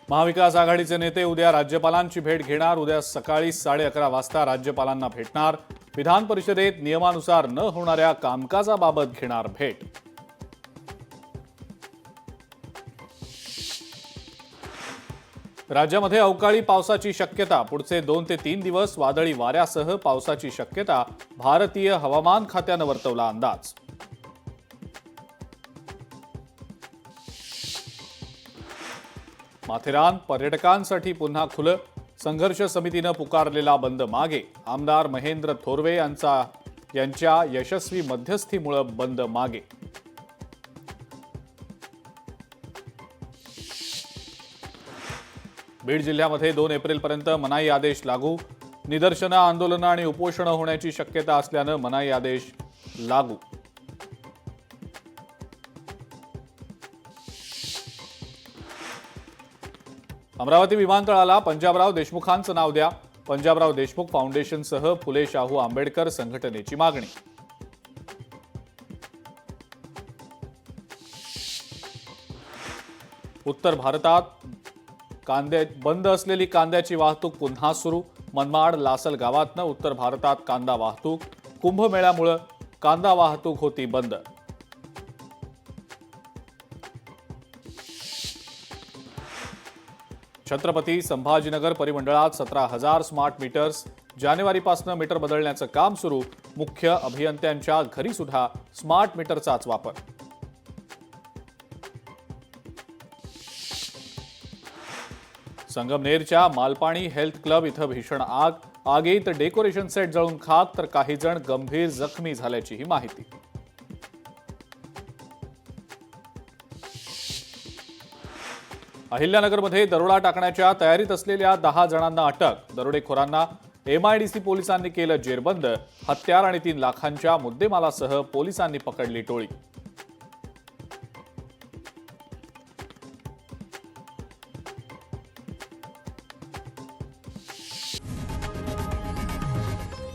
महाविकास आघाडीचे नेते उद्या राज्यपालांची भेट घेणार। उद्या सकाळी 11:30 वाजता राज्यपालांना भेटणार। विधान परिषदेत नियमानुसार न होणाऱ्या कामकाजाबाबत घेणार भेट। राज्यामध्ये अवकाळी पावसाची शक्यता। पुढचे 2 ते 3 दिवस वादळी वाऱ्यासह पावसाची शक्यता। भारतीय हवामान खात्यानं वर्तवला अंदाज। माथेरान पर्यटकांसाठी पुन्हा खुलं। संघर्ष समितीनं पुकारलेला बंद मागे। आमदार महेंद्र थोरवे यांच्या यशस्वी मध्यस्थीमुळे बंद मागे। बीड जिल्ह्यामध्ये 2 एप्रिलपर्यंत मनाई आदेश लागू। निदर्शनं, आंदोलनं आणि उपोषणं होण्याची शक्यता असल्यानं मनाई आदेश लागू। अमरावती विमानतळाला पंजाबराव देशमुखांचं नाव द्या। पंजाबराव देशमुख फाउंडेशनसह फुले शाहू आंबेडकर संघटनेची मागणी। उत्तर भारतात बंद असलेली कांद्याची वाहतूक पुन्हा सुरू। मनमाड लासल गावातनं उत्तर भारतात कांदा वाहतूक। कुंभमेळ्यामुळे कांदा वाहतूक होती बंद। छत्रपती संभाजीनगर परिमंडळात 17,000 स्मार्ट मीटर्स। जानेवारीपासून मीटर बदलण्याचं काम सुरू। मुख्य अभियंत्यांच्या घरी सुद्धा स्मार्ट मीटरचाच वापर। संगमनेरच्या मालपाणी हेल्थ क्लब इथं भीषण आग। आगीत डेकोरेशन सेट जळून खाक, तर काही जण गंभीर जखमी झाल्याचीही माहिती। अहिल्यानगरमध्ये दरोडा टाकण्याच्या तयारीत असलेल्या 10 जणांना अटक। दरोडेखोरांना MIDC पोलिसांनी केलं जेरबंद। हत्यार आणि 3 लाखांच्या मुद्देमालासह पोलिसांनी पकडली टोळी।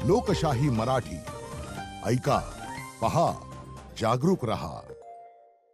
लोकशाही मराठी ऐका, पहा, जागरूक रहा।